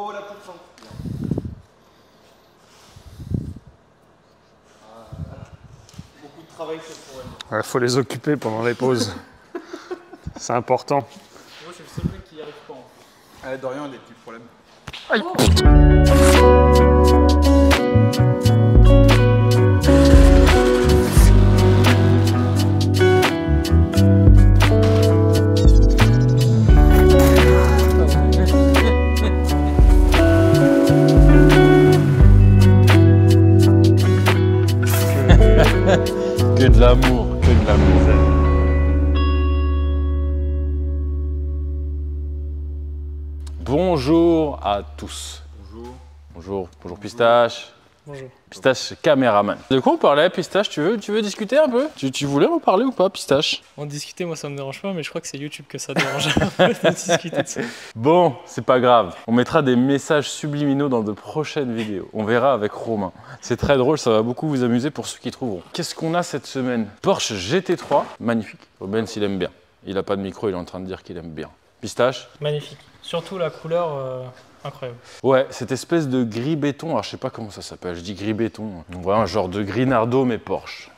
Oh, la petite chambre. Beaucoup de travail fait pour elle. Il faut les occuper pendant les pauses. C'est important. Moi, je suis le seul mec qui n'y arrive pas. Ah, Dorian a des petits problèmes. Aïe. Que de l'amour, que de l'amour. Bonjour à tous. Bonjour. Bonjour Pistache. Bonjour. Pistache caméraman. De quoi on parlait, Pistache? Tu veux discuter un peu? Tu voulais en parler ou pas, Pistache? En discuter, moi ça me dérange pas, mais je crois que c'est YouTube que ça dérange de discuter de ça. Bon, c'est pas grave. On mettra des messages subliminaux dans de prochaines vidéos. On verra avec Romain. C'est très drôle, ça va beaucoup vous amuser pour ceux qui trouveront. Qu'est-ce qu'on a cette semaine? Porsche GT3, magnifique. Ruben, s'il aime bien. Il a pas de micro, il est en train de dire qu'il aime bien. Pistache? Magnifique. Surtout la couleur, incroyable. Ouais, cette espèce de gris béton, alors je sais pas comment ça s'appelle, je dis gris béton. On voit un genre de gris Nardo mais Porsche.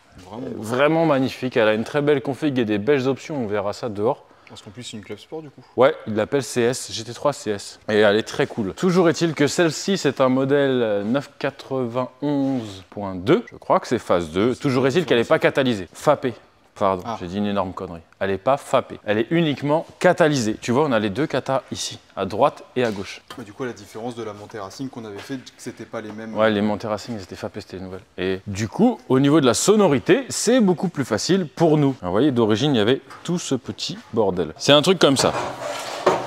Vraiment magnifique, elle a une très belle config et des belles options, on verra ça dehors. Parce qu'en plus, c'est une club sport du coup. Ouais, il l'appelle CS, GT3 CS. Et elle est très cool. Toujours est-il que celle-ci, c'est un modèle 991.2. Je crois que c'est phase 2. Toujours est-il qu'elle n'est pas catalysée. Fapée. Pardon, j'ai dit une énorme connerie. Elle n'est pas fapée. Elle est uniquement catalysée. Tu vois, on a les deux katas ici, à droite et à gauche. Bah, du coup, la différence de la montée Racing qu'on avait fait, c'était pas les mêmes. Ouais, les montées Racing, elles étaient fapées, c'était les nouvelles. Et du coup, au niveau de la sonorité, c'est beaucoup plus facile pour nous. Vous voyez, d'origine, il y avait tout ce petit bordel. C'est un truc comme ça.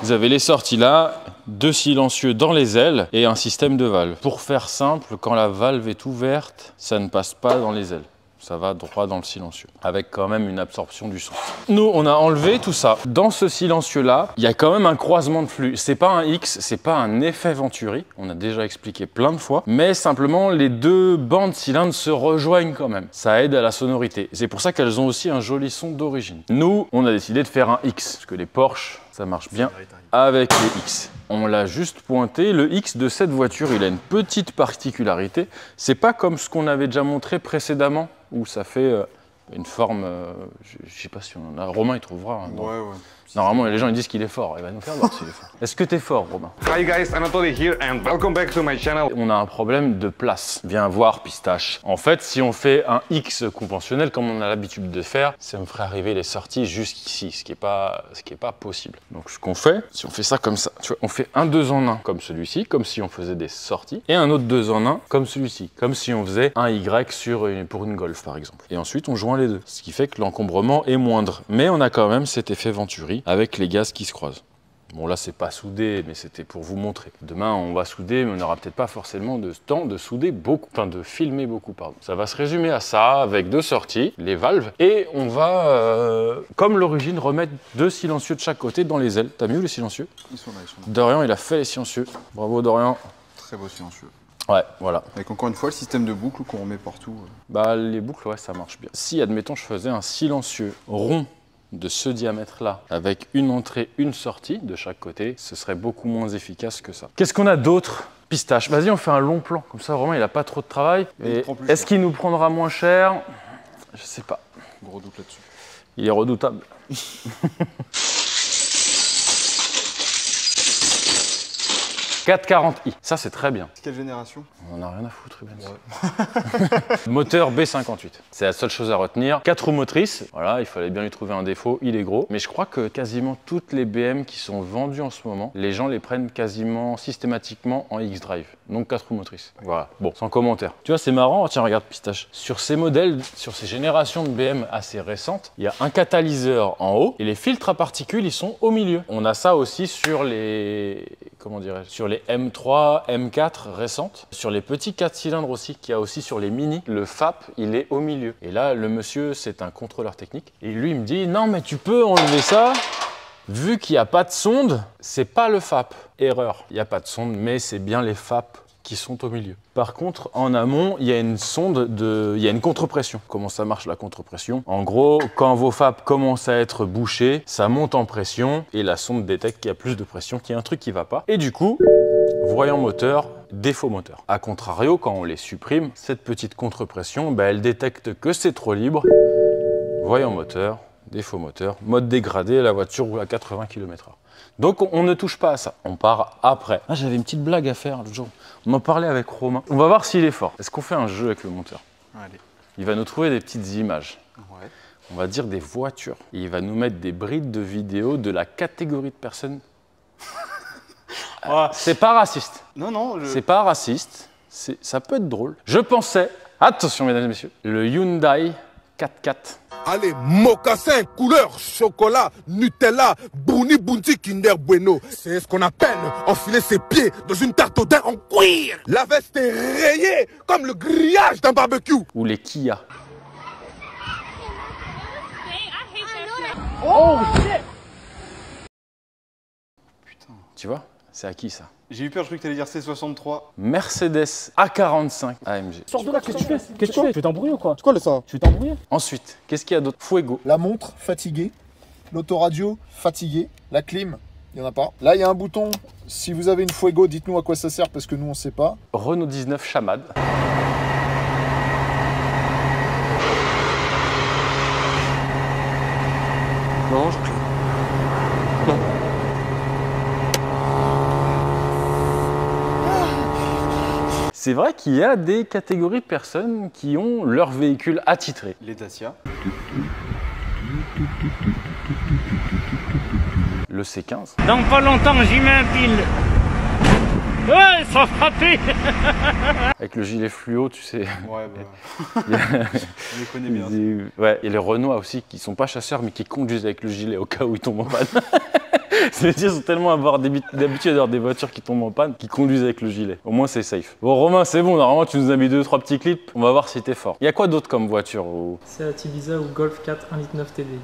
Vous avez les sorties là, deux silencieux dans les ailes et un système de valve. Pour faire simple, quand la valve est ouverte, ça ne passe pas dans les ailes. Ça va droit dans le silencieux, avec quand même une absorption du son. Nous, on a enlevé tout ça. Dans ce silencieux-là, il y a quand même un croisement de flux. C'est pas un X, c'est pas un effet Venturi. On a déjà expliqué plein de fois. Mais simplement, les deux bandes cylindres se rejoignent quand même. Ça aide à la sonorité. C'est pour ça qu'elles ont aussi un joli son d'origine. Nous, on a décidé de faire un X, parce que les Porsche, ça marche bien avec les X. On l'a juste pointé. Le X de cette voiture, il a une petite particularité. C'est pas comme ce qu'on avait déjà montré précédemment, où ça fait une forme, je sais pas si on en a. Romain, il trouvera. Hein, ouais. Normalement, les gens ils disent qu'il est fort. Il va nous faire voir s'il est fort. Est-ce que tu es fort, Romain? Hi guys, Anatoly here and welcome back to my channel. On a un problème de place. Viens voir, Pistache. En fait, si on fait un X conventionnel, comme on a l'habitude de faire, ça me ferait arriver les sorties jusqu'ici, ce qui est pas possible. Donc, ce qu'on fait, si on fait ça comme ça, tu vois, on fait un 2 en 1 comme celui-ci, comme si on faisait des sorties, et un autre 2 en 1 comme celui-ci, comme si on faisait un Y pour une Golf, par exemple. Et ensuite, on joint les deux, ce qui fait que l'encombrement est moindre. Mais on a quand même cet effet Venturi avec les gaz qui se croisent. Bon là c'est pas soudé, mais c'était pour vous montrer. Demain on va souder, mais on n'aura peut-être pas forcément de temps de souder beaucoup, enfin de filmer beaucoup, pardon. Ça va se résumer à ça, avec deux sorties, les valves, et on va, comme l'origine, remettre deux silencieux de chaque côté dans les ailes. T'as mis où les silencieux? Ils sont là. Dorian il a fait les silencieux. Bravo Dorian. Très beau silencieux. Ouais, voilà. Avec encore une fois le système de boucle qu'on remet partout. Bah les boucles, ouais, ça marche bien. Si, admettons, je faisais un silencieux rond de ce diamètre-là, avec une entrée, une sortie de chaque côté, ce serait beaucoup moins efficace que ça. Qu'est-ce qu'on a d'autre? Pistache. Vas-y, on fait un long plan. Comme ça, Romain, il a pas trop de travail. Est-ce qu'il nous prendra moins cher? Je sais pas. Gros doute là-dessus. Il est redoutable. 440i, ça c'est très bien. Quelle génération? On en a rien à foutre, Ruben. Ouais. Moteur B58, c'est la seule chose à retenir. 4 roues motrices, voilà, il fallait bien lui trouver un défaut, il est gros. Mais je crois que quasiment toutes les BM qui sont vendues en ce moment, les gens les prennent quasiment systématiquement en X-Drive. Donc 4 roues motrices. Voilà, bon, sans commentaire. Tu vois, c'est marrant, tiens, regarde, Pistache. Sur ces modèles, sur ces générations de BM assez récentes, il y a un catalyseur en haut et les filtres à particules, ils sont au milieu. On a ça aussi sur les... comment dirais-je, sur les M3, M4 récentes, sur les petits 4 cylindres aussi, qu'il y a aussi sur les mini, le FAP, il est au milieu. Et là, le monsieur, c'est un contrôleur technique. Et lui, il me dit, non, mais tu peux enlever ça. Vu qu'il n'y a pas de sonde, c'est pas le FAP. Erreur, il n'y a pas de sonde, mais c'est bien les FAP qui sont au milieu. Par contre, en amont, il y a une sonde il y a une contre-pression. Comment ça marche la contre-pression? En gros, quand vos FAP commencent à être bouchés, ça monte en pression et la sonde détecte qu'il y a plus de pression, qu'il y a un truc qui va pas. Et du coup, voyant moteur, défaut moteur. A contrario, quand on les supprime, cette petite contre-pression, bah, elle détecte que c'est trop libre. Voyant moteur, défaut moteur, mode dégradé, la voiture roule à 80 km/h. Donc on ne touche pas à ça, on part après. Ah, j'avais une petite blague à faire l'autre jour. On en parlait avec Romain. On va voir s'il est fort. Est-ce qu'on fait un jeu avec le monteur? Allez. Il va nous trouver des petites images. Ouais. On va dire des voitures. Et il va nous mettre des brides de vidéos de la catégorie de personnes. C'est pas raciste. Non, non. C'est pas raciste. Ça peut être drôle. Je pensais, attention mesdames et messieurs, le Hyundai 4x4. Allez, mocassin, couleur, chocolat, Nutella, Bruni Bounty, Kinder Bueno. C'est ce qu'on appelle enfiler ses pieds dans une tarte au daim en cuir. La veste est rayée comme le grillage d'un barbecue. Ou les Kia. Oh shit! Putain. Tu vois? C'est à qui ça? J'ai eu peur, je croyais que t'allais dire C63. Mercedes A45 AMG. Sors de là, qu'est-ce que tu fais? Qu'est-ce que tu fais? Tu veux t'embrouiller ou quoi? C'est quoi ça? Tu veux t'embrouiller? Ensuite, qu'est-ce qu'il y a d'autre? Fuego. La montre, fatiguée. L'autoradio, fatiguée. La clim, il n'y en a pas. Là, il y a un bouton. Si vous avez une Fuego, dites-nous à quoi ça sert parce que nous, on ne sait pas. Renault 19 Chamad. Non, je clim. Non. C'est vrai qu'il y a des catégories de personnes qui ont leur véhicule attitré. Les Dacia. Le C15. Dans pas longtemps, j'y mets un pile. Ouais, sans frapper. Avec le gilet fluo, tu sais. Ouais, bah. On les connaît bien. Ouais, il y a les Renault aussi qui sont pas chasseurs mais qui conduisent avec le gilet au cas où ils tombent en panne. C'est-à-dire qu'ils sont tellement d'habitude d'avoir des voitures qui tombent en panne, qui conduisent avec le gilet. Au moins c'est safe. Bon Romain, c'est bon, normalement tu nous as mis 2-3 petits clips, on va voir si t'es fort. Il y a quoi d'autre comme voiture ou... C'est Ibiza ou Golf 4 1.9 TDI.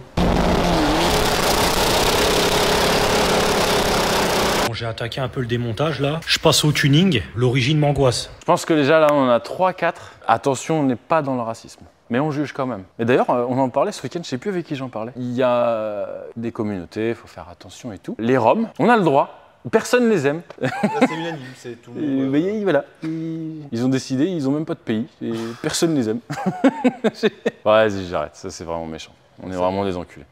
Bon, j'ai attaqué un peu le démontage là. Je passe au tuning. L'origine m'angoisse. Je pense que déjà là on en a 3-4. Attention, on n'est pas dans le racisme. Mais on juge quand même. Et d'ailleurs, on en parlait ce week-end, je sais plus avec qui j'en parlais. Il y a des communautés, il faut faire attention et tout. Les Roms, on a le droit. Personne les aime. Là, c'est unanime, c'est tout le monde. Mais voilà. Ils ont décidé, ils ont même pas de pays. Et personne les aime. Ouais, vas-y, j'arrête. Ça, c'est vraiment méchant. On est vraiment des enculés.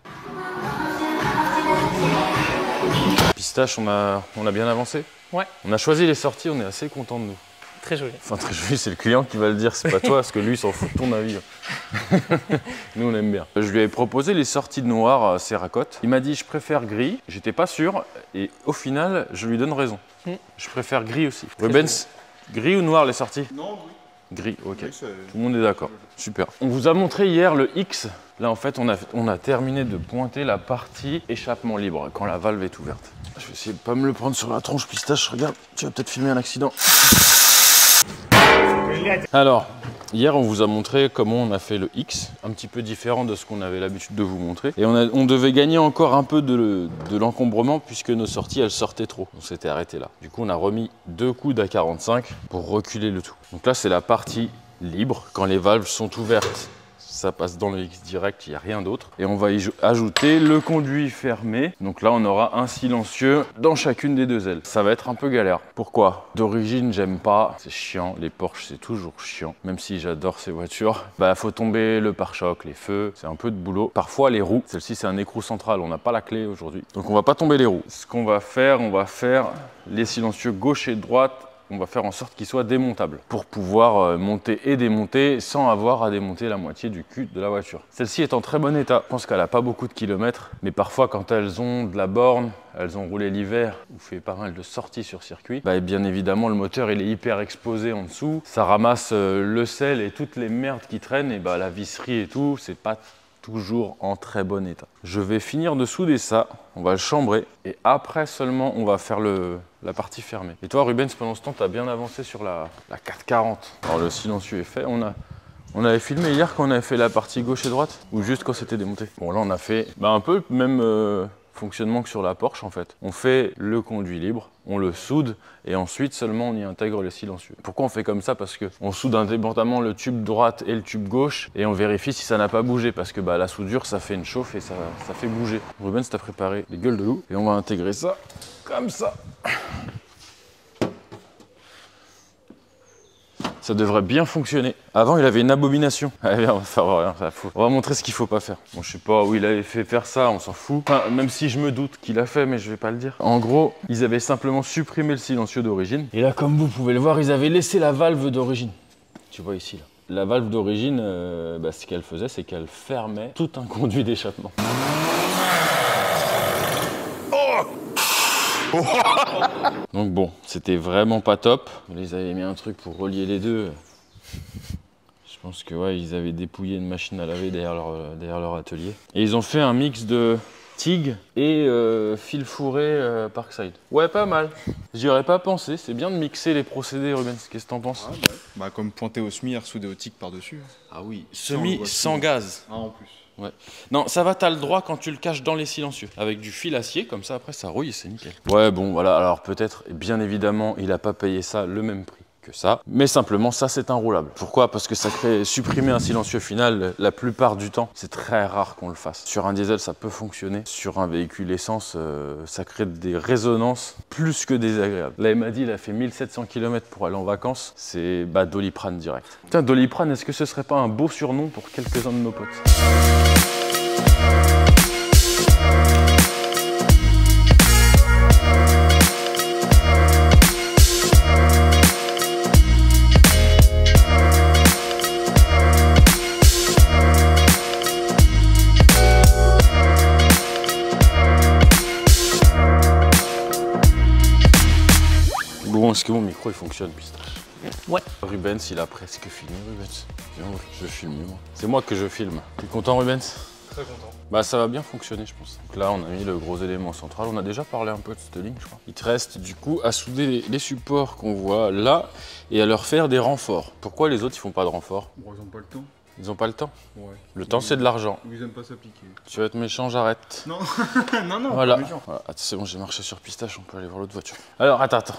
Pistache, on a bien avancé. Ouais. On a choisi les sorties, on est assez content de nous. Très joli. Enfin, très joli, c'est le client qui va le dire, c'est pas toi, parce que lui, il s'en fout de ton avis. Nous, on aime bien. Je lui avais proposé les sorties de noir à Serracotte. Il m'a dit, je préfère gris. J'étais pas sûr, et au final, je lui donne raison. Je préfère gris aussi. Rubens, gris ou noir les sorties? Non, oui. Gris, ok. Oui, tout le monde est d'accord. Super. On vous a montré hier le X. Là, en fait, on a terminé de pointer la partie échappement libre, quand la valve est ouverte. Je vais essayer de pas me le prendre sur la tronche, Pistache. Regarde, tu vas peut-être filmer un accident. Alors, hier on vous a montré comment on a fait le X, un petit peu différent de ce qu'on avait l'habitude de vous montrer. Et on devait gagner encore un peu de l'encombrement puisque nos sorties elles sortaient trop. On s'était arrêté là. Du coup on a remis 2 coudes à 45 pour reculer le tout. Donc là c'est la partie libre, quand les valves sont ouvertes. Ça passe dans le X direct, il n'y a rien d'autre. Et on va y ajouter le conduit fermé. Donc là, on aura un silencieux dans chacune des deux ailes. Ça va être un peu galère. Pourquoi? D'origine, j'aime pas. C'est chiant. Les Porsche, c'est toujours chiant. Même si j'adore ces voitures. Bah, faut tomber le pare-choc, les feux. C'est un peu de boulot. Parfois, les roues. Celle-ci, c'est un écrou central. On n'a pas la clé aujourd'hui. Donc, on va pas tomber les roues. Ce qu'on va faire, on va faire les silencieux gauche et droite. On va faire en sorte qu'ils soient démontables pour pouvoir monter et démonter sans avoir à démonter la moitié du cul de la voiture. Celle-ci est en très bon état. Je pense qu'elle n'a pas beaucoup de kilomètres, mais parfois quand elles ont de la borne, elles ont roulé l'hiver ou fait pas mal de sorties sur circuit, bah, bien évidemment le moteur il est hyper exposé en dessous. Ça ramasse le sel et toutes les merdes qui traînent et bah, la visserie et tout, c'est pas toujours en très bon état. Je vais finir de souder ça, on va le chambrer et après seulement on va faire la partie fermée. Et toi Rubens, pendant ce temps, tu as bien avancé sur la 440. Alors le silencieux est fait, on avait filmé hier quand on avait fait la partie gauche et droite ou juste quand c'était démonté. Bon là on a fait un peu le même fonctionnement que sur la Porsche en fait. On fait le conduit libre, on le soude et ensuite seulement on y intègre les silencieux. Pourquoi on fait comme ça? Parce qu'on soude indépendamment le tube droite et le tube gauche et on vérifie si ça n'a pas bougé parce que la soudure ça fait une chauffe et ça fait bouger. Rubens t'a préparé les gueules de loup et on va intégrer ça comme ça. Ça devrait bien fonctionner. Avant, il avait une abomination. Allez, on va faire rien, on va montrer ce qu'il faut pas faire. Bon, je sais pas où il avait fait faire ça, on s'en fout. Enfin, même si je me doute qu'il a fait, mais je vais pas le dire. En gros, ils avaient simplement supprimé le silencieux d'origine. Et là, comme vous pouvez le voir, ils avaient laissé la valve d'origine. Tu vois ici, là. La valve d'origine, ce qu'elle faisait, c'est qu'elle fermait tout un conduit d'échappement. Donc bon, c'était vraiment pas top. Ils avaient mis un truc pour relier les deux. Je pense que ouais, ils avaient dépouillé une machine à laver derrière leur atelier. Et ils ont fait un mix de TIG et fil fourré Parkside. Ouais, pas mal. J'y aurais pas pensé. C'est bien de mixer les procédés, Rubens. Qu'est-ce que t'en penses? Ah, ouais. Bah, comme pointer au SMI et ressouder au TIG par-dessus. Ah oui, semi sans gaz. Ah, en plus. Ouais. Non, ça va, t'as le droit quand tu le caches dans les silencieux. Avec du fil acier, comme ça, après, ça rouille et c'est nickel. Ouais, bon, voilà. Alors peut-être, bien évidemment, il a pas payé ça le même prix que ça. Mais simplement, ça, c'est inroulable. Pourquoi? Parce que ça crée supprimer un silencieux final, la plupart du temps, c'est très rare qu'on le fasse. Sur un diesel, ça peut fonctionner. Sur un véhicule essence, ça crée des résonances plus que désagréables. Là, il m'a dit, il a fait 1700 km pour aller en vacances. C'est Doliprane direct. Tiens, Doliprane, est-ce que ce serait pas un beau surnom pour quelques-uns de nos potes? Bon, est-ce que mon micro il fonctionne, Pistache? Ouais. Rubens, il a presque fini, Rubens. Viens, je filme, moi. C'est moi que je filme. Tu es content, Rubens? Très content. Bah, ça va bien fonctionner, je pense. Donc là, on a mis le gros élément central. On a déjà parlé un peu de cette ligne, je crois. Il te reste, du coup, à souder les supports qu'on voit là et à leur faire des renforts. Pourquoi les autres, ils font pas de renforts? Bon, ils ont pas le temps. Ils ont pas le temps? Ouais. Le temps, c'est de l'argent. Ils aiment pas s'appliquer. Tu vas être méchant, j'arrête. Non, non, Voilà. pas méchant. Voilà. C'est bon, j'ai marché sur Pistache, on peut aller voir l'autre voiture. Alors, attends,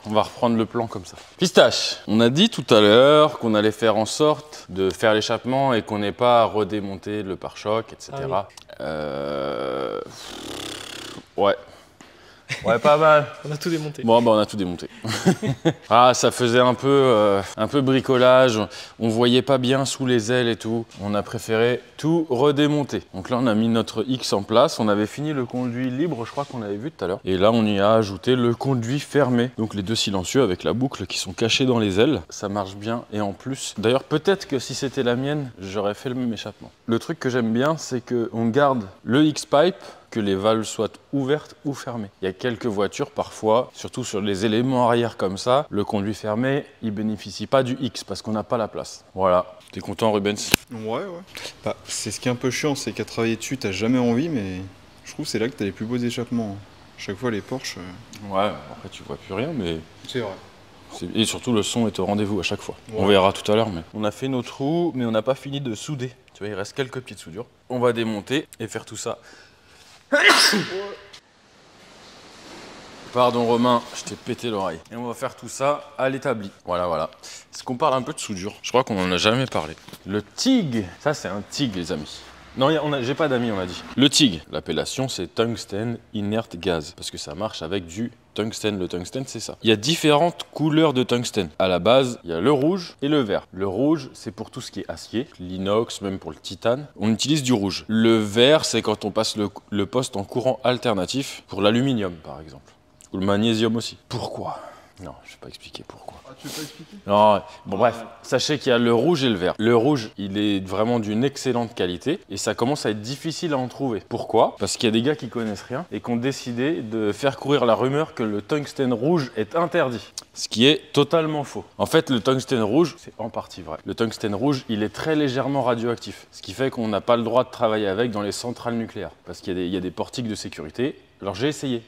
on va reprendre le plan comme ça. Pistache, on a dit tout à l'heure qu'on allait faire en sorte de faire l'échappement et qu'on n'ait pas à redémonter le pare-choc, etc. Ah oui. Ouais. Ouais, pas mal. On a tout démonté. Bon, bah on a tout démonté. Ah, ça faisait un peu bricolage. On voyait pas bien sous les ailes et tout. On a préféré tout redémonter. Donc là, on a mis notre X en place. On avait fini le conduit libre, je crois qu'on avait vu tout à l'heure. Et là, on y a ajouté le conduit fermé. Donc les deux silencieux avec la boucle qui sont cachés dans les ailes. Ça marche bien. Et en plus, d'ailleurs, peut-être que si c'était la mienne, j'aurais fait le même échappement. Le truc que j'aime bien, c'est qu'on garde le X-pipe, que les valves soient ouvertes ou fermées. Il y a quelques voitures parfois, surtout sur les éléments arrière comme ça, le conduit fermé, il bénéficie pas du X parce qu'on n'a pas la place. Voilà. T'es content, Rubens? Ouais. Bah, c'est ce qui est un peu chiant, c'est qu'à travailler dessus, t'as jamais envie, mais je trouve que c'est là que t'as les plus beaux échappements. Chaque fois, les Porsche. Ouais, après tu vois plus rien, mais. C'est vrai. Et surtout, le son est au rendez-vous à chaque fois. Ouais. On verra tout à l'heure, mais. On a fait nos trous, mais on n'a pas fini de souder. Tu vois, il reste quelques petites soudures. On va démonter et faire tout ça. Pardon Romain, je t'ai pété l'oreille. Et on va faire tout ça à l'établi. Voilà. Est-ce qu'on parle un peu de soudure? Je crois qu'on en a jamais parlé. Le TIG, ça c'est un TIG les amis. Non, j'ai pas d'amis, on a dit. Le TIG, l'appellation c'est Tungsten Inert Gas, parce que ça marche avec du tungstène. Le tungstène, c'est ça. Il y a différentes couleurs de tungstène. À la base, il y a le rouge et le vert. Le rouge, c'est pour tout ce qui est acier, l'inox, même pour le titane. On utilise du rouge. Le vert, c'est quand on passe le poste en courant alternatif, pour l'aluminium, par exemple. Ou le magnésium aussi. Pourquoi? Non, je vais pas expliquer pourquoi. Ah, tu veux pas expliquer? Non, bon bref, sachez qu'il y a le rouge et le vert. Le rouge, il est vraiment d'une excellente qualité et ça commence à être difficile à en trouver. Pourquoi? Parce qu'il y a des gars qui connaissent rien et qui ont décidé de faire courir la rumeur que le tungstène rouge est interdit. Ce qui est totalement faux. En fait, le tungstène rouge, c'est en partie vrai. Le tungstène rouge, il est très légèrement radioactif. Ce qui fait qu'on n'a pas le droit de travailler avec dans les centrales nucléaires. Parce qu'il y a des portiques de sécurité. Alors j'ai essayé.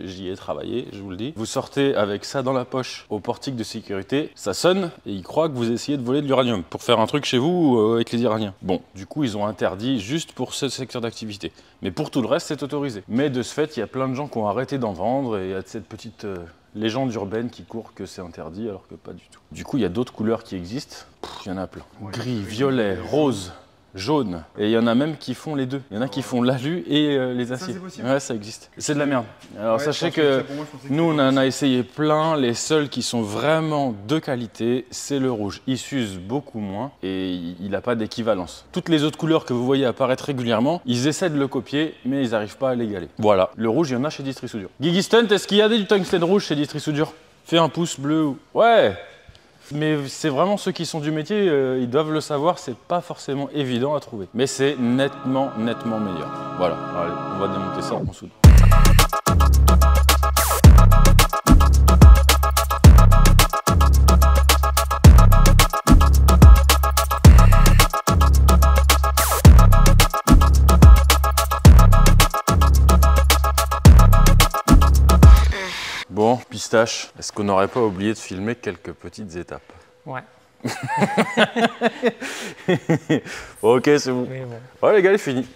J'y ai travaillé, je vous le dis. Vous sortez avec ça dans la poche au portique de sécurité, ça sonne et ils croient que vous essayez de voler de l'uranium pour faire un truc chez vous avec les Iraniens. Bon, du coup, ils ont interdit juste pour ce secteur d'activité. Mais pour tout le reste, c'est autorisé. Mais de ce fait, il y a plein de gens qui ont arrêté d'en vendre et il y a cette petite légende urbaine qui court que c'est interdit alors que pas du tout. Du coup, il y a d'autres couleurs qui existent. Il y en a plein. Gris, violet, rose. jaune. Et il y en a même qui font les deux. Il y en a qui font l'alu et les aciers. c'est possible. Ouais, ça existe. C'est de la merde. Alors Ouais, sachez je pensais que pour moi, je pensais que nous, on c'était en a essayé plein. Les seuls qui sont vraiment de qualité, c'est le rouge. Il s'use beaucoup moins et il n'a pas d'équivalence. Toutes les autres couleurs que vous voyez apparaître régulièrement, ils essaient de le copier, mais ils n'arrivent pas à l'égaler. Voilà. Le rouge, il y en a chez Distri Soudure. Guigui Stunt, est-ce qu'il y a du tungstène rouge chez Distri Soudure? Fais un pouce bleu. Ouais. Mais c'est vraiment ceux qui sont du métier, ils doivent le savoir, c'est pas forcément évident à trouver. Mais c'est nettement meilleur. Voilà, allez, on va démonter ça, on soude. Bon, Pistache, est-ce qu'on n'aurait pas oublié de filmer quelques petites étapes? Ouais. Ok, c'est bon. Oui, bon. Ouais, les gars, il est fini.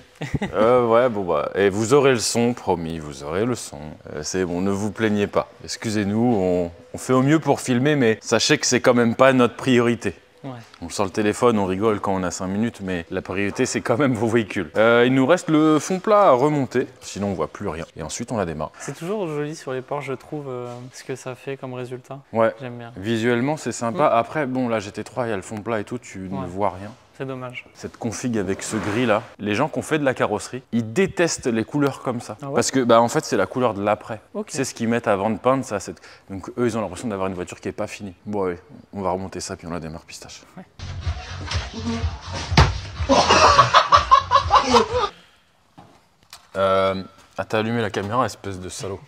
Ouais, bon, bah. Et vous aurez le son, promis, vous aurez le son. C'est bon, ne vous plaignez pas. Excusez-nous, on fait au mieux pour filmer, mais sachez que c'est quand même pas notre priorité. Ouais. On sort le téléphone, on rigole quand on a 5 minutes, mais la priorité, c'est quand même vos véhicules. Il nous reste le fond plat à remonter, sinon on voit plus rien. Et ensuite, on la démarre. C'est toujours joli sur les Porsche, je trouve, ce que ça fait comme résultat. Ouais. J'aime bien. Visuellement, c'est sympa. Après, bon, là, GT3, il y a le fond plat et tout, tu ne vois rien. C'est dommage. Cette config avec ce gris là, les gens qui ont fait de la carrosserie, ils détestent les couleurs comme ça. Ah ouais? Parce que bah, en fait c'est la couleur de l'après. Okay. C'est ce qu'ils mettent avant de peindre ça. Donc eux ils ont l'impression d'avoir une voiture qui n'est pas finie. Bon ouais, on va remonter ça puis on la démarre Pistache. Ouais. Ah t'as allumé la caméra espèce de salaud.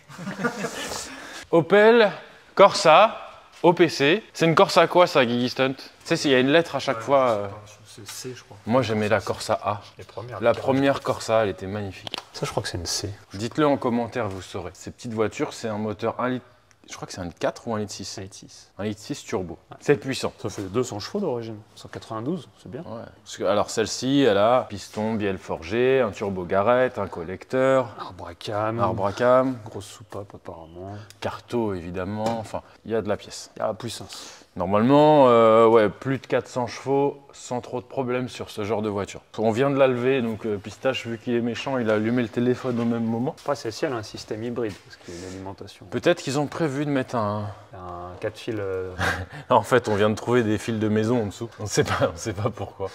Opel Corsa OPC. C'est une Corsa quoi ça Guigui Stunt? Tu sais s'il y a une lettre à chaque fois. C'est C, je crois. Moi j'aimais la Corsa A. La première Corsa, elle était magnifique. Ça, je crois que c'est une C. Dites-le en commentaire, vous saurez. Ces petites voitures, c'est un moteur 1 litre. Je crois que c'est un litre 4 ou un litre 6. 1 litre 6. 1 litre 6 turbo. C'est puissant. Ça fait 200 chevaux d'origine. 192, c'est bien. Ouais. Parce que, alors celle-ci, elle a piston bielle forgé, un turbo garrette, un collecteur, Arbre à cam. arbre à cam, Grosse soupape apparemment. carto évidemment. Enfin, il y a de la pièce. Il y a la puissance. Normalement, ouais, plus de 400 chevaux, sans trop de problèmes sur ce genre de voiture. On vient de la lever, donc Pistache, vu qu'il est méchant, il a allumé le téléphone au même moment. Après, celle-ci, elle a un système hybride, parce qu'il y a une alimentation. Peut-être qu'ils ont prévu de mettre un 4 fils. En fait, on vient de trouver des fils de maison en dessous. On ne sait pas pourquoi.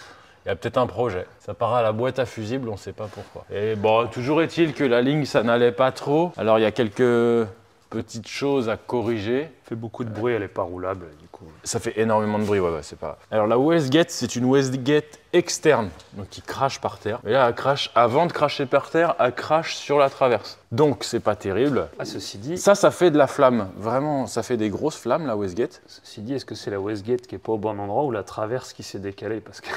Il y a peut-être un projet. Ça part à la boîte à fusibles, on ne sait pas pourquoi. Et bon, toujours est-il que la ligne, ça n'allait pas trop. Alors, il y a quelques petites choses à corriger. Elle fait beaucoup de bruit, elle n'est pas roulable, du coup. Ça fait énormément de bruit, ouais, c'est pas... Alors, la wastegate, c'est une wastegate externe, donc qui crache par terre. Et là, elle crache, avant de cracher par terre, elle crache sur la traverse. Donc, c'est pas terrible. Ah, ceci dit... Ça fait de la flamme. Vraiment, ça fait des grosses flammes, la wastegate. Ceci dit, est-ce que c'est la wastegate qui n'est pas au bon endroit ou la traverse qui s'est décalée? Parce que...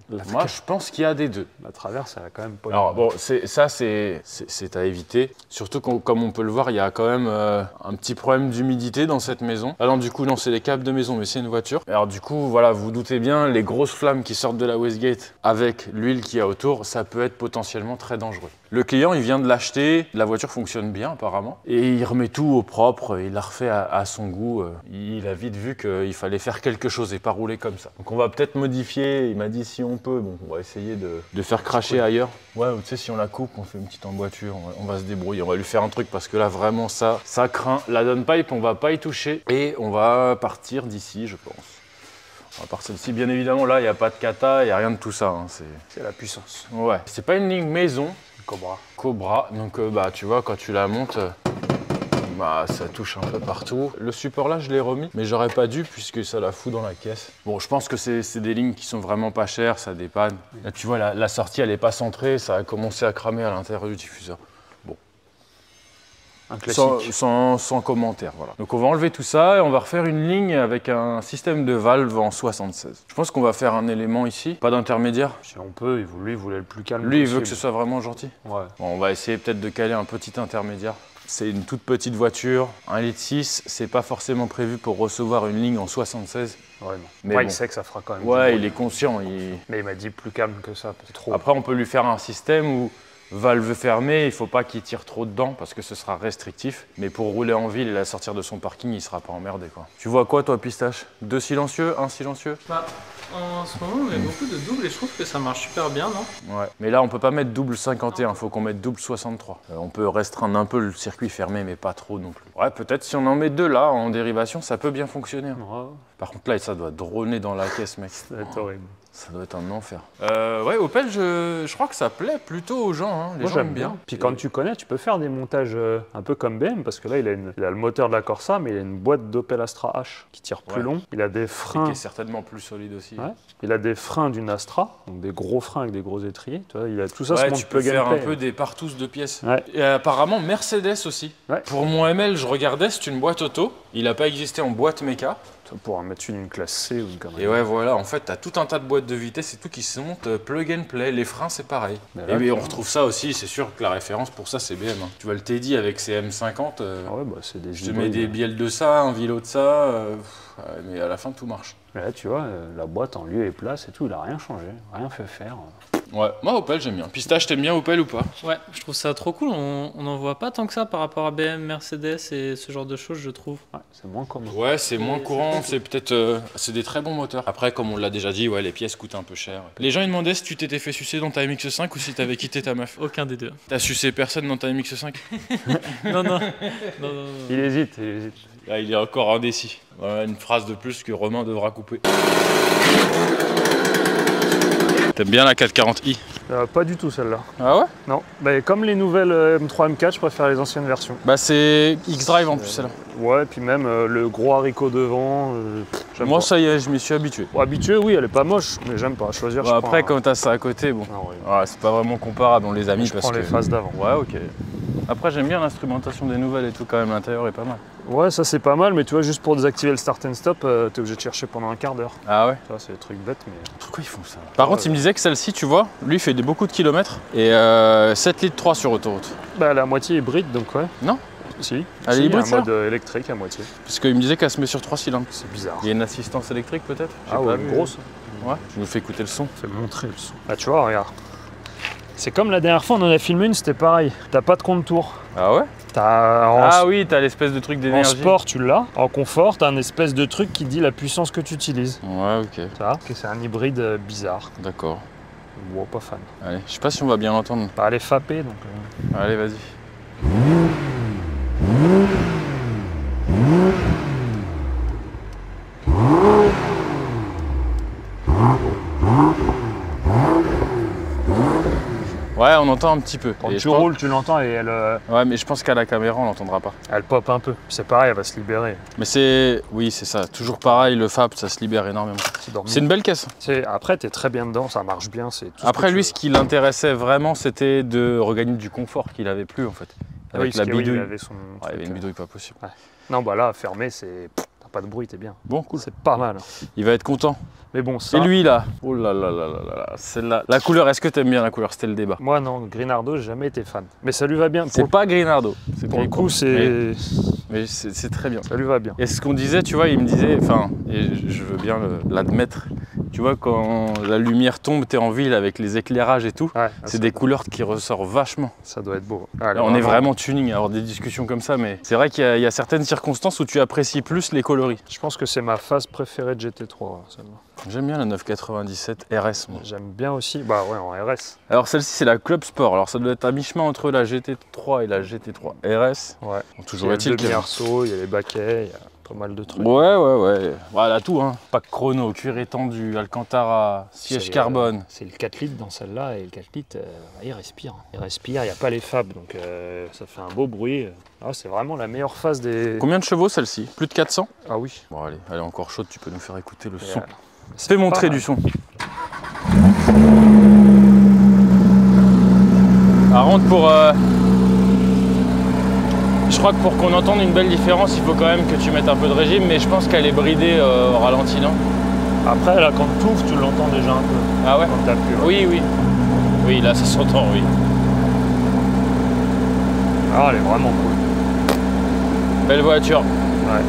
Moi, je pense qu'il y a des deux. La traverse, elle a quand même pas... Alors bon, c'est à éviter. Surtout comme on peut le voir, il y a quand même un petit problème d'humidité dans cette maison. Alors du coup, non, c'est les câbles de maison, mais c'est une voiture. Alors du coup, voilà, vous doutez bien, les grosses flammes qui sortent de la wastegate avec l'huile qu'il y a autour, ça peut être potentiellement très dangereux. Le client, il vient de l'acheter, la voiture fonctionne bien apparemment, et il remet tout au propre, il la refait à son goût. Il a vite vu qu'il fallait faire quelque chose et pas rouler comme ça. Donc on va peut-être modifier, il m'a dit si on peut, bon, on va essayer de faire cracher ailleurs. Ouais, tu sais, si on la coupe, on fait une petite emboîture, on va se débrouiller, on va lui faire un truc parce que là, vraiment, ça craint. La downpipe, on va pas y toucher et on va partir d'ici, je pense. On va partir d'ici, bien évidemment, là, il n'y a pas de kata, il n'y a rien de tout ça. Hein, c'est la puissance. Ouais, c'est pas une ligne maison. Cobra. Donc, bah, tu vois, quand tu la montes, bah, ça touche un peu partout. Le support là, je l'ai remis, mais j'aurais pas dû puisque ça la fout dans la caisse. Bon, je pense que c'est des lignes qui sont vraiment pas chères, ça dépanne. Là, tu vois, la sortie, elle est pas centrée, ça a commencé à cramer à l'intérieur du diffuseur. Bon. Un classique. Sans commentaire, voilà. Donc on va enlever tout ça et on va refaire une ligne avec un système de valve en 76. Je pense qu'on va faire un élément ici, pas d'intermédiaire. Si on peut, lui, il voulait le plus calme Lui, il possible. veut que ce soit vraiment gentil. Ouais. Bon, on va essayer peut-être de caler un petit intermédiaire. C'est une toute petite voiture, 1,6 litre, c'est pas forcément prévu pour recevoir une ligne en 76. Ouais, non. Mais ouais, bon. il sait que ça fera quand même. Ouais, il est conscient. Mais il m'a dit plus calme que ça, c'est trop. Après, on peut lui faire un système où valve fermée, il faut pas qu'il tire trop dedans parce que ce sera restrictif. Mais pour rouler en ville et la sortir de son parking, il sera pas emmerdé quoi. Tu vois quoi toi Pistache? 2 silencieux, 1 silencieux? Bah, en ce moment, on met beaucoup de doubles et je trouve que ça marche super bien, non? Ouais. Mais là, on peut pas mettre double 51, faut qu'on mette double 63. On peut restreindre un peu le circuit fermé, mais pas trop non plus. Ouais, peut-être si on en met 2 là, en dérivation, ça peut bien fonctionner. Ouais, Par contre, là, ça doit droner dans la caisse, mec. ça va être horrible. Ça doit être un enfer. Ouais, Opel, je crois que ça plaît plutôt aux gens. Hein. Les Moi gens j'aime aiment bien. bien. Puis quand tu connais, tu peux faire des montages un peu comme BM, parce que là il a le moteur de la Corsa, mais il a une boîte d'Opel Astra H qui tire plus Ouais. long. Il a des Et freins. qui est certainement plus solide aussi. Ouais. Il a des freins d'une Astra, donc des gros freins avec des gros étriers. Tu vois, il a tout ça. Ouais, se monte tu peux plug and faire un play. peu des partous de pièces. Ouais. Et apparemment, Mercedes aussi. Ouais. Pour mon ML, je regardais, c'est une boîte auto. Il n'a pas existé en boîte méca. Tu vas pouvoir mettre une classe C ou une connerie. Et ouais, voilà, en fait, tu as tout un tas de boîtes de vitesse et tout qui se montent plug and play. Les freins, c'est pareil. Mais Et là, oui, on retrouve ça aussi, c'est sûr que la référence pour ça, c'est BM. Hein. Tu vois le Teddy avec ses M50. Ah ouais, bah, c'est des Je te mets des bielles de ça, un vélo de ça, ouais, mais à la fin, tout marche. Mais là, tu vois, la boîte en lieu et place et tout, il a rien changé, rien fait faire. Ouais, moi Opel j'aime bien. Pistache, t'aimes bien Opel ou pas? Ouais, je trouve ça trop cool. On n'en voit pas tant que ça par rapport à BM, Mercedes et ce genre de choses, je trouve. Ouais, c'est moins commun. Ouais, c'est moins c'est courant, cool. c'est peut-être... c'est des très bons moteurs. Après, comme on l'a déjà dit, ouais, les pièces coûtent un peu cher. Les gens ils demandaient si tu t'étais fait sucer dans ta MX-5 ou si t'avais quitté ta meuf. Aucun des deux. T'as sucé personne dans ta MX-5? Non, non. non. Il hésite, il hésite. Là, il est encore indécis. Voilà, une phrase de plus que Romain devra couper. T'aimes bien la 440i? Pas du tout celle-là. Ah ouais? Non, bah, comme les nouvelles M3 M4, je préfère les anciennes versions. Bah c'est X-Drive en plus celle-là. Ouais, puis même le gros haricot devant, j'aime Moi pas. ça y est, je m'y suis habitué. Bon, habitué, oui, elle est pas moche, mais j'aime pas. Choisir, Bon, je après prends, quand t'as ça à côté, bon. non, ouais. Ouais, c'est pas vraiment comparable, on les a mis Je parce prends que... les phases d'avant. Ouais, ok. Après j'aime bien l'instrumentation des nouvelles et tout quand même, l'intérieur est pas mal. Ouais, ça c'est pas mal, mais tu vois, juste pour désactiver le start and stop, t'es obligé de chercher pendant un quart d'heure. Ah ouais? Tu vois, c'est des trucs bêtes, mais... Pourquoi ils font ça? Par contre il me disait que celle-ci, tu vois, lui il fait beaucoup de kilomètres et 7 litres 3 sur autoroute. Bah, la moitié hybride, donc ouais. Non? Si. Elle est Si, hybride, un ça mode électrique à moitié. Parce qu'il me disait qu'elle se met sur 3 cylindres. C'est bizarre. Il y a une assistance électrique peut-être? J'ai Ah pas ouais, vu. une grosse. Ouais, je nous fais écouter le son. Fais montrer le son. Ah, tu vois, regarde. C'est comme la dernière fois, on en a filmé une, c'était pareil. T'as pas de compte tour. Ah ouais? T'as Oui, t'as l'espèce de truc en d'énergie. sport, tu l'as. En confort, t'as un espèce de truc qui dit la puissance que tu utilises. Ouais, ok, Tu vois, que c'est un hybride bizarre. d'accord. Wow, pas fan. Allez, je sais pas si on va bien l'entendre. Bah, elle est fappée, donc... Allez, vas-y. Ouais, on entend un petit peu. Quand Et tu je pense- roules, tu l'entends et elle, Ouais, mais je pense qu'à la caméra, on l'entendra pas. elle pop un peu. C'est pareil, elle va se libérer. Mais c'est... Oui, c'est ça. Toujours pareil, le Fab, ça se libère énormément. C'est dormi. C'est une belle caisse. Après, t'es très bien dedans, ça marche bien. C'est tout Après, que lui, tu ce qui l'intéressait vraiment, c'était de regagner du confort qu'il avait plus, en fait. veux. Avec Oui, la parce que, oui, bidouille. il avait son Ouais, il y truc, avait une bidouille pas possible. Non, bah là, fermé, c'est... T'as pas de bruit, t'es bien. Bon, cool. C'est pas mal. Il va être content. Mais bon, ça... Et lui, là. Oh là là là là là là. Celle-là. La couleur, est-ce que t'aimes bien la couleur? C'était le débat. Moi, non, Greenardo, j'ai jamais été fan. Mais ça lui va bien. C'est pas Greenardo. C'est Pour le coup, c'est... Mais c'est très bien. Ça lui va bien. Et ce qu'on disait, tu vois, il me disait, enfin, et je veux bien l'admettre, tu vois, quand la lumière tombe, t'es en ville avec les éclairages et tout, Ouais, c'est des couleurs qui ressortent vachement. Ça doit être beau. Là, on est vraiment tuning à avoir des discussions comme ça, mais c'est vrai qu'il y a certaines circonstances où tu apprécies plus les coloris. Je pense que c'est ma phase préférée de GT3, celle-là. J'aime bien la 997 RS, moi. J'aime bien aussi, bah ouais, en RS. Alors celle-ci, c'est la Club Sport. Alors ça doit être à mi-chemin entre la GT3 et la GT3 RS. Ouais. Bon, toujours Il y a est-il le que... demi-arceau, il y a les baquets, il y a pas mal de trucs. Ouais. Voilà tout, hein. Pack chrono, cuir étendu, Alcantara, siège C'est, carbone. C'est le 4 litres dans celle-là, et le 4 litres, il respire. Il respire, il n'y a pas les fabs, donc ça fait un beau bruit. Ah, c'est vraiment la meilleure phase des... Combien de chevaux celle-ci? Plus de 400? Ah oui. Bon allez, elle est encore chaude, tu peux nous faire écouter le Et, son. c'est Fais pas montrer mal. du son. Par contre pour... Je crois que pour qu'on entende une belle différence, il faut quand même que tu mettes un peu de régime, mais je pense qu'elle est bridée au ralenti, non? Après, là, quand tu ouvres, tu l'entends déjà un peu. Ah ouais? Quand t'appuies, ouais. Oui. Oui, là ça s'entend, oui. Ah, elle est vraiment cool. Belle voiture. Ouais.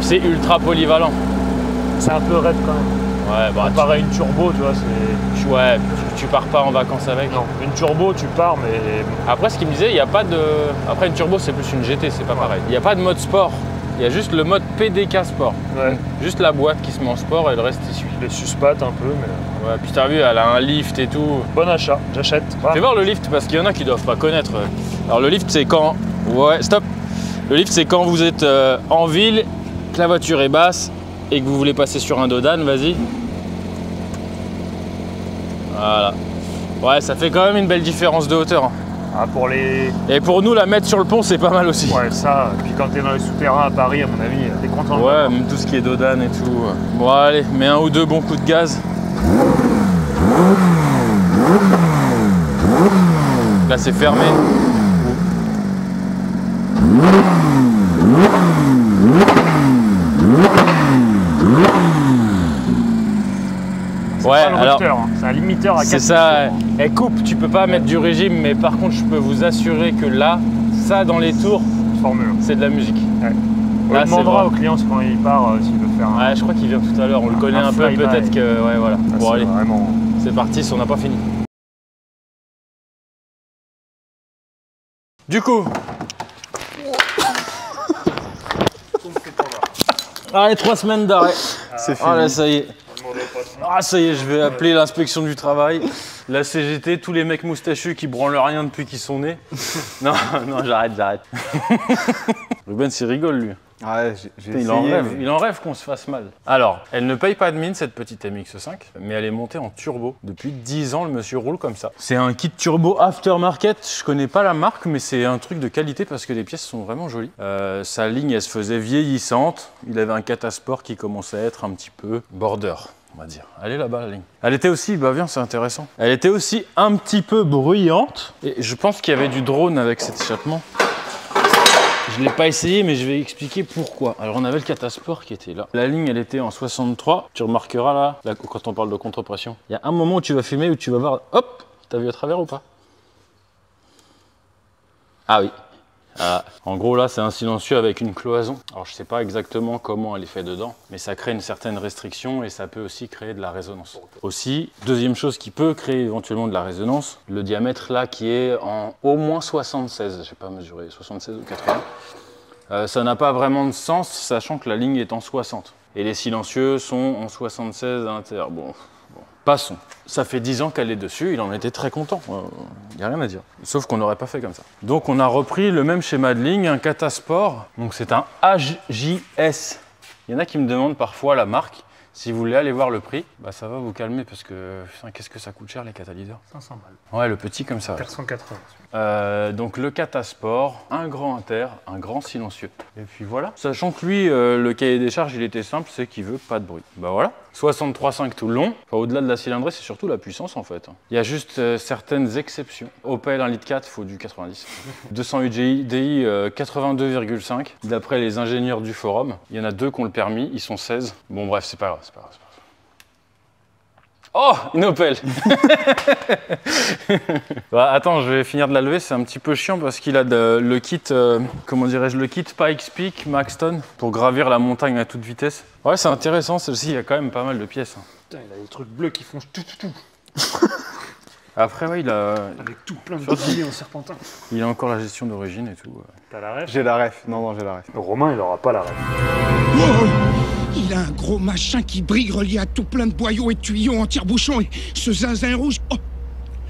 C'est ultra polyvalent. C'est un peu raide quand même. Ouais, bah, Comparé à une turbo, tu vois, c'est... ouais, tu pars pas en vacances avec. Non, une turbo, tu pars, mais... Après, ce qu'il me disait, il n'y a pas de... Après, une turbo, c'est plus une GT, c'est pas pareil. Il n'y a pas de mode sport. Il y a juste le mode PDK sport. Ouais. Juste la boîte qui se met en sport et le reste, il suit. Les suspattes un peu, mais... Ouais, puis t'as vu, elle a un lift et tout. Bon achat, j'achète. Fais voir le lift, parce qu'il y en a qui doivent pas connaître. Alors, le lift, c'est quand... Ouais, stop. Le lift, c'est quand vous êtes en ville, que la voiture est basse et que vous voulez passer sur un dodan, vas-y. Voilà. Ouais, ça fait quand même une belle différence de hauteur. Hein. Ah, pour les... Et pour nous, la mettre sur le pont, c'est pas mal aussi. Ouais, ça, puis quand t'es dans les souterrains à Paris, à mon avis, t'es content. Ouais, même tout ce qui est dodan et tout. Bon, allez, mets un ou deux bons coups de gaz. Là, c'est fermé. Ouais, alors c'est un limiteur à 4. c'est ça, elle coupe, tu peux pas mettre du régime, mais par contre je peux vous assurer que là, ça dans les tours, c'est de la musique. Ouais. On Là, demandera au client quand il part s'il veut faire un... Ouais, je crois qu'il vient tout à l'heure, on le connaît un peu, peut-être que... Ouais, voilà. Ah, bon, allez, vraiment... c'est parti, on n'a pas fini. Du coup... Allez, 3 semaines d'arrêt. C'est fini. Ah là, ça y est. Ah ça y est, je vais appeler l'inspection du travail, la CGT, tous les mecs moustachus qui branlent rien depuis qu'ils sont nés. Non, non, j'arrête. Ruben, il rigole lui. Ouais, j'ai Putain, essayé. il en rêve qu'on se fasse mal. Alors, elle ne paye pas de mine cette petite MX-5, mais elle est montée en turbo. Depuis 10 ans, le monsieur roule comme ça. C'est un kit turbo aftermarket, je connais pas la marque, mais c'est un truc de qualité parce que les pièces sont vraiment jolies. Sa ligne, elle se faisait vieillissante. Il avait un catasport qui commençait à être un petit peu border. On va dire. Elle est là-bas la ligne. Elle était aussi, bah viens, c'est intéressant. Elle était aussi un petit peu bruyante. Et je pense qu'il y avait du drone avec cet échappement. Je ne l'ai pas essayé, mais je vais expliquer pourquoi. Alors on avait le catasport qui était là. La ligne, elle était en 63. Tu remarqueras là, quand on parle de contre-pression. Il y a un moment où tu vas filmer, où tu vas voir, hop, t'as vu à travers ou pas? Ah oui. Ah, en gros là c'est un silencieux avec une cloison. Alors je sais pas exactement comment elle est faite dedans, mais ça crée une certaine restriction et ça peut aussi créer de la résonance. Aussi, deuxième chose qui peut créer éventuellement de la résonance, le diamètre là qui est en au moins 76, je sais pas mesurer, 76 ou 80. Ça n'a pas vraiment de sens sachant que la ligne est en 60. Et les silencieux sont en 76 à l'intérieur. Bon, passons. Ça fait 10 ans qu'elle est dessus, il en était très content. Il n'y a rien à dire. Sauf qu'on n'aurait pas fait comme ça. Donc on a repris le même schéma de ligne, un catasport. Donc c'est un HJS. Il y en a qui me demandent parfois la marque. Si vous voulez aller voir le prix, bah ça va vous calmer parce que qu'est-ce que ça coûte cher les catalyseurs. 500 balles. Ouais, le petit comme ça. 480. Donc le catasport, un grand inter, un grand silencieux. Et puis voilà. Sachant que lui, le cahier des charges, il était simple, c'est qu'il veut pas de bruit. Bah voilà. 63,5 tout le long. Enfin, au-delà de la cylindrée, c'est surtout la puissance en fait. Il y a juste certaines exceptions. Opel 1,4 litre, il faut du 90. 208 DI 82,5. D'après les ingénieurs du forum, il y en a 2 qui ont le permis, ils sont 16. Bon bref, c'est pas grave. Oh, une Opel. Bah, attends, je vais finir de la lever, c'est un petit peu chiant parce qu'il a le kit, comment dirais-je, le kit Pikes Peak Maxton pour gravir la montagne à toute vitesse. Ouais, c'est intéressant, celle-ci, il y a quand même pas mal de pièces. Putain, il a des trucs bleus qui font tout. Après, ouais, il a... Avec tout plein de billets en serpentin. Il a encore la gestion d'origine et tout. T'as la ref? J'ai la ref. Non, j'ai la ref. Romain, il aura pas la ref. Oh, il a un gros machin qui brille relié à tout plein de boyaux et de tuyaux en tire-bouchon et ce zinzin rouge. Oh,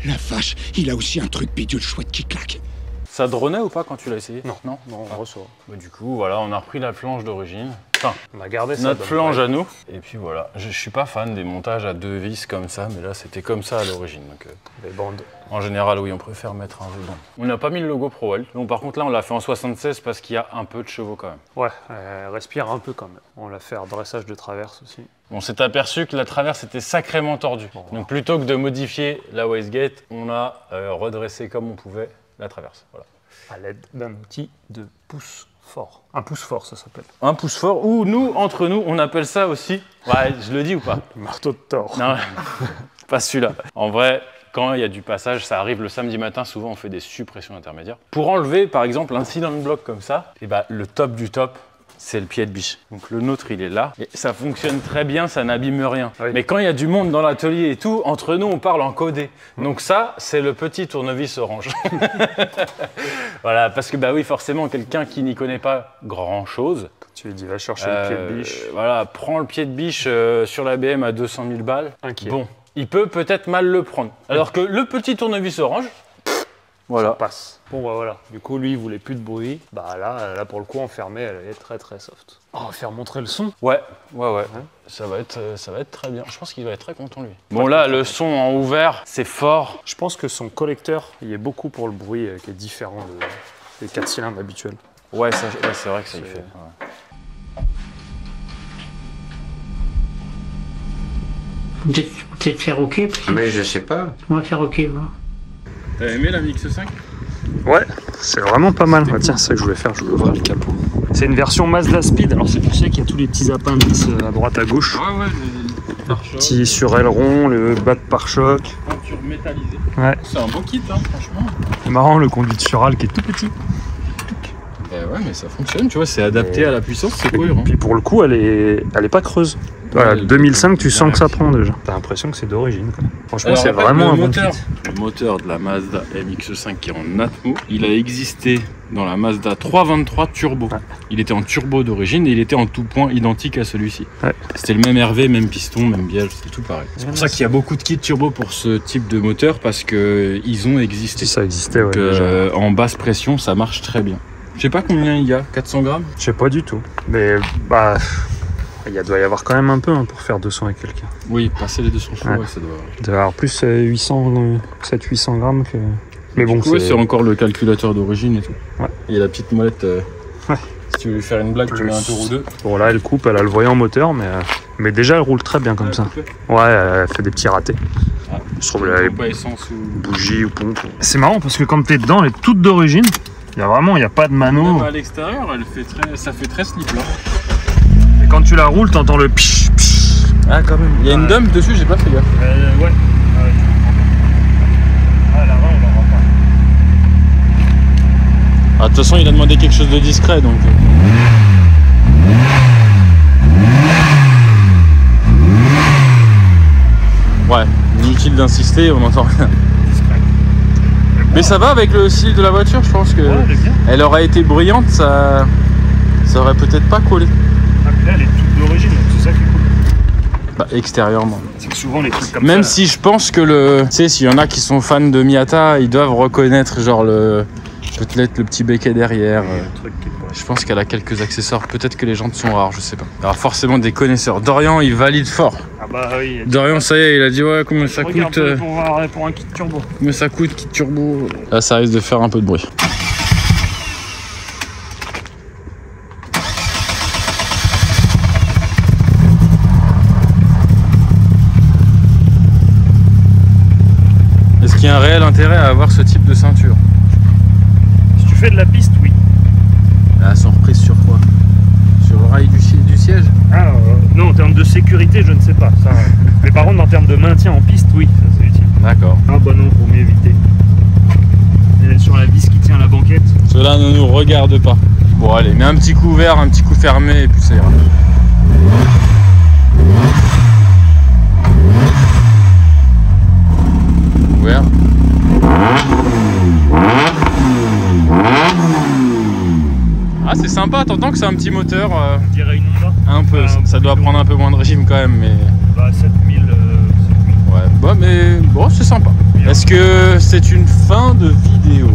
la vache, il a aussi un truc bidule chouette qui claque. Ça dronait ou pas quand tu l'as essayé? Non, on reçoit. Bah, du coup, voilà, on a repris la flange d'origine. Enfin, on a gardé ça. Notre flange à nous. Et puis voilà, je suis pas fan des montages à 2 vis comme ça, mais là c'était comme ça à l'origine. Les bandes. En général, oui, on préfère mettre un ruban. On n'a pas mis le logo ProWell. Donc par contre là, on l'a fait en 76 parce qu'il y a un peu de chevaux quand même. Ouais, respire un peu quand même. On l'a fait en dressage de traverse aussi. On s'est aperçu que la traverse était sacrément tordue. Bon, donc plutôt que de modifier la wastegate, on a redressé comme on pouvait la traverse. Voilà. À l'aide d'un outil de pouce fort. Un pouce fort, ça s'appelle. Un pouce fort, ou nous, entre nous, on appelle ça aussi... Ouais, je le dis ou pas? Marteau de Thor. Non, pas celui-là. En vrai, quand il y a du passage, ça arrive le samedi matin, souvent on fait des suppressions intermédiaires. Pour enlever, par exemple, un cylinder block comme ça, et bah, le top du top, c'est le pied de biche. Donc le nôtre, il est là. Et ça fonctionne très bien, ça n'abîme rien. Oui. Mais quand il y a du monde dans l'atelier et tout, entre nous, on parle en codé. Donc ça, c'est le petit tournevis orange. Voilà, parce que bah oui, forcément, quelqu'un qui n'y connaît pas grand-chose. Tu lui dis, va chercher le pied de biche. Voilà, prends le pied de biche sur la BM à 200 000 balles. Inquiet. Bon, il peut peut-être mal le prendre. Alors que le petit tournevis orange, voilà. Ça passe. Bon bah voilà, du coup lui il voulait plus de bruit. Bah là pour le coup enfermé, elle est très très soft. Oh, on va faire montrer le son. Ouais. Ça va être très bien. Je pense qu'il va être très content lui. Bon là, le son en ouvert, c'est fort. Je pense que son collecteur, il est beaucoup pour le bruit qui est différent des 4 cylindres habituels. Ouais, c'est vrai que ça y fait. Ouais. Peut-être faire OK. Mais je sais pas. On va faire OK, voir. T'as aimé la Mix 5? Ouais, c'est vraiment pas mal. Ah, tiens, c'est ça que je voulais faire, je voulais ouvrir le capot. C'est une version Mazda Speed, alors c'est pour ça qu'il y a tous les petits appendices à droite à gauche. Ouais, les pare-chocs. Petit suraileron, le bas de pare-choc. Peinture métallisée. Ouais. C'est un beau kit, hein, franchement. C'est marrant, le conduit de Sural qui est tout petit. Ouais, mais ça fonctionne, tu vois, c'est adapté à la puissance, c'est cohérent. Puis pour le coup, elle est pas creuse. Voilà, 2005, tu sens que ça prend déjà. T'as l'impression que c'est d'origine. Franchement, c'est vraiment un bon kit. Le moteur de la Mazda MX-5 qui est en Atmo, il a existé dans la Mazda 323 Turbo. Ouais. Il était en turbo d'origine et il était en tout point identique à celui-ci. Ouais. C'était le même RV, même piston, même bielle, c'était tout pareil. C'est pour ça qu'il y a beaucoup de kits turbo pour ce type de moteur parce qu'ils ont existé. Ça existait, donc, ouais. En basse pression, ça marche très bien. Je sais pas combien il y a, 400 grammes? Je sais pas du tout. Mais bah. Il doit y avoir quand même un peu pour faire 200 et quelques. Oui, passer les 200 chevaux, ouais, ça doit. Il doit y avoir plus 700-800 grammes que. Mais bon, c'est encore le calculateur d'origine et tout. Ouais. Il y a la petite molette. Si tu veux lui faire une blague, tu mets un tour ou deux. Bon, là, elle coupe, elle a le voyant moteur, mais déjà, elle roule très bien comme ça. Ouais, elle fait des petits ratés. Ah, je trouve elle pas essence ou bougie ou pompe. C'est marrant parce que quand t'es dedans, elle est toute d'origine. Il n'y a pas de mano. Même à l'extérieur, ça fait très slip là. Et quand tu la roules, t'entends le psh psh. Ah, quand même. Il y a une dump dessus, j'ai pas fait gaffe. Ouais. Ah, là-bas, on l'aura pas. Ah, de toute façon, il a demandé quelque chose de discret donc. Ouais, inutile d'insister, on n'entend rien. Mais ça va avec le style de la voiture, je pense que elle aurait été bruyante, ça aurait peut-être pas collé. Ah, mais là, elle est toute d'origine, donc c'est ça qui est cool. Bah, extérieurement. C'est que souvent les trucs comme même ça. Si je pense que tu sais, s'il y en a qui sont fans de Miata, ils doivent reconnaître genre peut-être le petit béquet derrière. Je pense qu'elle a quelques accessoires. Peut-être que les jantes sont rares, je sais pas. Il y aura forcément des connaisseurs. Dorian, il valide fort. Ah bah oui. Dorian, ça y est, il a dit ouais, combien ça coûte pour un kit turbo. Combien ça coûte, kit turbo. Là, ça risque de faire un peu de bruit. Est-ce qu'il y a un réel intérêt à avoir ce type de ceinture? Si tu fais de la piste, oui. Elles sont reprises sur quoi? Sur le rail du siège? Ah non, en termes de sécurité, je ne sais pas. Ça, mais par contre, en termes de maintien en piste, oui, ça c'est utile. D'accord. Ah bah non, faut mieux éviter. Et sur la vis qui tient à la banquette. Cela ne nous regarde pas. Bon allez, mets un petit coup ouvert, un petit coup fermé et puis ça ira. Ouvert. Ah c'est sympa, t'entends que c'est un petit moteur On dirait une Honda. Un peu, ça doit prendre un peu moins de régime quand même mais... Bah 7000... Ouais, bah mais bon c'est sympa. Est-ce que c'est une fin de vidéo?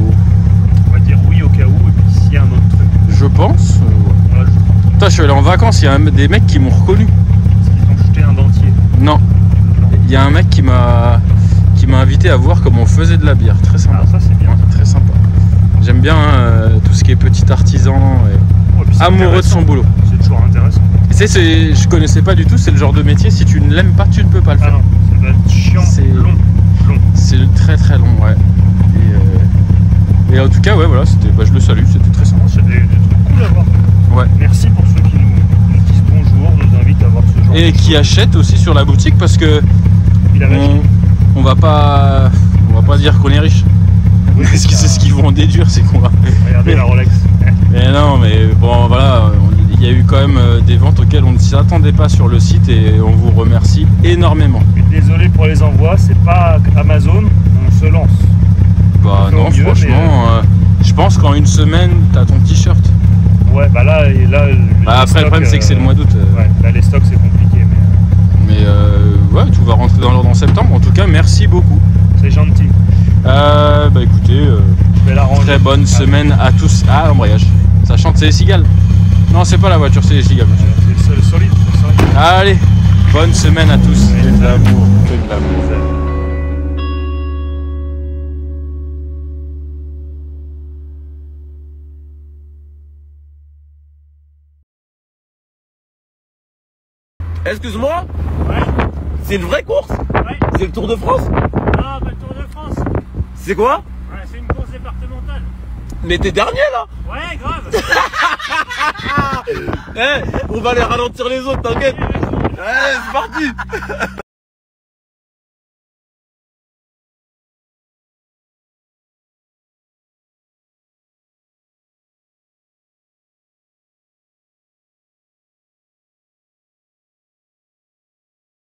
On va dire oui au cas où et puis s'il y a un autre truc. Je pense. Ouais, Putain, je suis allé en vacances, il y a des mecs qui m'ont reconnu. Est-ce qu'ils t'ont jeté un dentier? Non. Il y a un mec qui m'a invité à voir comment on faisait de la bière. Très sympa. Ah ça c'est bien. Ouais, très sympa. J'aime bien tout ce qui est petit artisan et amoureux de son boulot. C'est toujours intéressant. Et je connaissais pas du tout, c'est le genre de métier, si tu ne l'aimes pas, tu ne peux pas le faire. Ah non, ça va être chiant, long. C'est très très long, ouais. Et en tout cas, ouais, voilà, je le salue, c'était très sympa. C'est des trucs cool à voir. Ouais. Merci pour ceux qui nous disent bonjour, nous invitent à voir ce genre de et qui achètent aussi sur la boutique parce que on va pas dire qu'on est riche. Oui, parce que c'est ce qu'ils vont en déduire, c'est qu'on va. Regardez la Rolex. Mais non, mais bon, voilà, il y a eu eu quand même des ventes auxquelles on ne s'y attendait pas sur le site et on vous remercie énormément. Et désolé pour les envois, c'est pas Amazon, on se lance. Bah non, mieux, franchement, je pense qu'en une semaine, t'as ton t-shirt. Ouais, bah là, Bah après, le problème, c'est que c'est le mois d'août. Ouais, là, les stocks, c'est compliqué. Mais ouais, tout va rentrer dans l'ordre en septembre. En tout cas, merci beaucoup. C'est gentil. Bah écoutez, très bonne semaine à tous. Ah, l'embrayage. Ça chante, c'est les cigales. Non, c'est pas la voiture, c'est les cigales, monsieur. C'est le solide. Allez, bonne semaine à tous. Que de l'amour. Que de l'amour. Excuse-moi? Ouais. C'est une vraie course? Ouais. C'est le Tour de France? Non, pas le Tour de France. C'est quoi? Ouais, c'est une course départementale. Mais t'es dernier là? Ouais, grave. On va aller ralentir les autres, t'inquiète. Ouais, c'est parti.